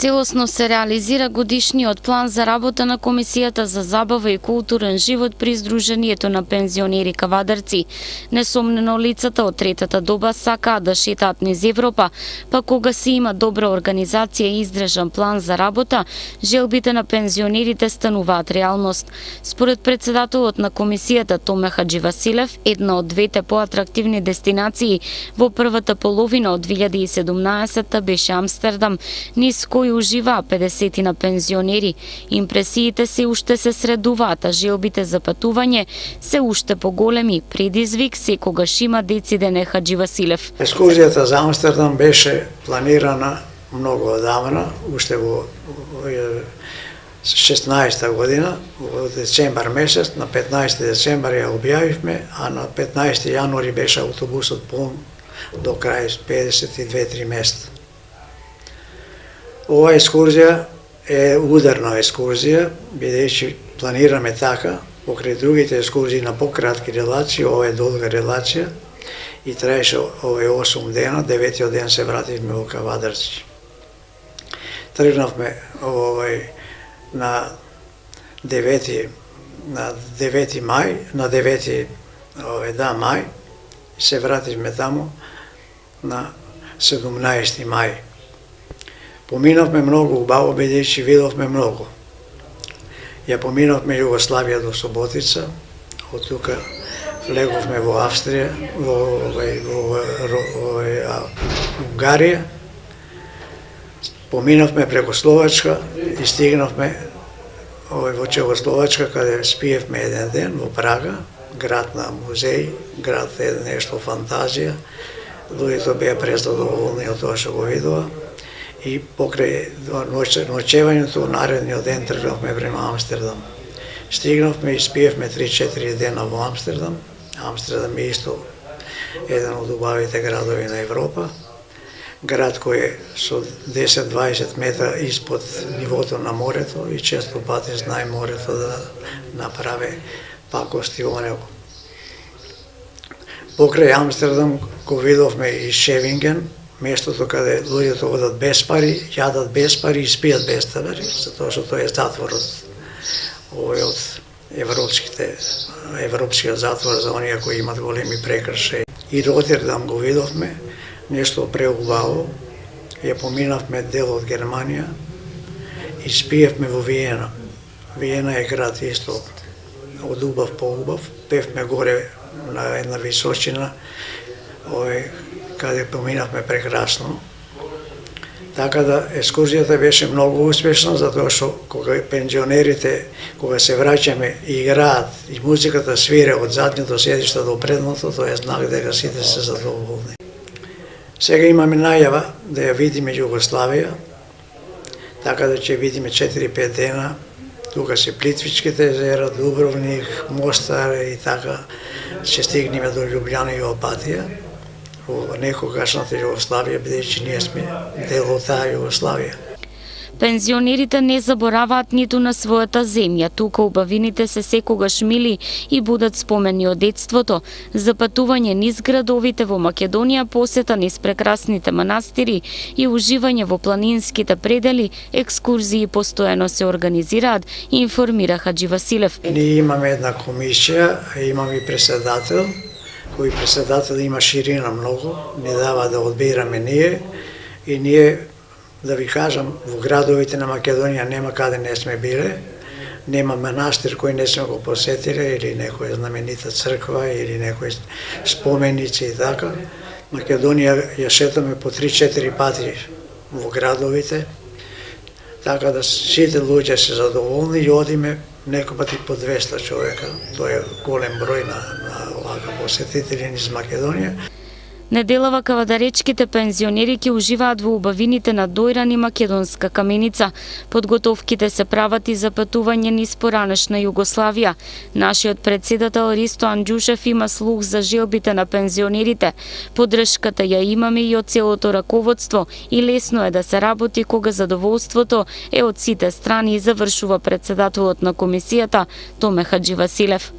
Целосно се реализира годишниот план за работа на Комисијата за забава и културен живот при Сдруженијето на пензионери кавадарци. Несомнено лицата од третата доба сакаат да шетаат низ Европа, па кога се има добра организација и издржан план за работа, желбите на пензионерите стануваат реалност. Според председателот на Комисијата Томе Хадживасилев, една од двете поатрактивни дестинации во првата половина од 2017 беше Амстердам, низ кој уживаа 50 на пензионери. Импресиите се уште се средуваат, а желбите за патување се уште поголеми. Предизвик секогаш има Децидене Хадживасилев. Екскурзијата за Амстердам беше планирана многу одавна, уште во 16 година, во децембар месец, на 15 децембар ја објавивме, а на 15 јануари беше автобусот полн до крај 52-3 места. Ова екскурзија е ударна екскурзија, бидејќи планираме така, покрај другите екскурзии на пократки релации, ова е долга релација и траеше овој 8 дена, 9-тиот ден се вративме во Кавадарци. Тргнавме на 9 мај, на 9 мај, се вративме таму на 17 мај. Поминавме многу убаво, бидејќи видовме многу. Ја поминавме Југославија до Суботица, од тука влеговме во Австрија, во Унгарија, поминавме преку Словачка и стигнавме во Чехословачка, каде спиевме еден ден во Прага, град на музеј, град е нешто фантазија. Луѓето беа презадоволни од тоа што го видува. И покрај ноќевањето, наредниот ден тргнавме према Амстердам. Стигнавме и спиевме 3-4 дена во Амстердам. Амстердам е исто еден од убавите градови на Европа. Град кој е со 10-20 метра испод нивото на морето и често пати знае морето да направи пакости во него. Покрај Амстердам го видовме и Шевинген, местото каде луѓето одат без пари, јадат без пари и спијат без пари, затоа што тоа е затворот, овој од европскиот затвор за оние кои имат големи прекршаи. И Ротердам го видовме, нешто преубаво, ја поминавме дел од Германија и спиевме во Виена. Виена е град исто од убав по убав, певме горе на една височина, каде поминавме прекрасно. Така да екскурзијата беше многу успешна, затоа што кога пензионерите, кога се враќаме и играат и музиката свире од задното седиште до предното, тоа е знак дека сите се задоволни. Сега имаме најава да ја видиме Југославија, така да ќе видиме 4-5 дена. Тука се Плитвичките езера, Дубровник, Мостар и така ќе стигнеме до Љубљана и Опатија, во некогашната Југославија, бидејќи ние сме дел од таа Југославија. Пензионерите не забораваат ниту на својата земја, тука убавините се секогаш мили и будат спомени од детството. За патување низ градовите во Македонија, посета низ прекрасните манастири и уживање во планинските предели, екскурзии постојано се организираат, информира Хадживасилев. Ние имаме една комисија, имаме и председател, кој председател има ширина многу, не дава да одбираме ние и ние, да ви кажам, во градовите на Македонија нема каде не сме биле, нема манастир кој не сме го посетиле или некоја знаменита црква или некои споменици и така. Македонија ја шетаме по 3-4 пати во градовите, така да сите луѓе се задоволни и одиме некој пати по 200 човека. Тоа е голем број на овака посетители низ Македонија. Неделава кавадаречките пензионери ќе уживаат во убавините на Дојран и Македонска каменица. Подготовките се прават и за патување низ поранешна Југославија. Нашиот председател Ристо Анџушев има слух за желбите на пензионерите. Поддршката ја имаме и од целото раководство и лесно е да се работи кога задоволството е од сите страни, завршува председателот на комисијата Томе Хадживасилев.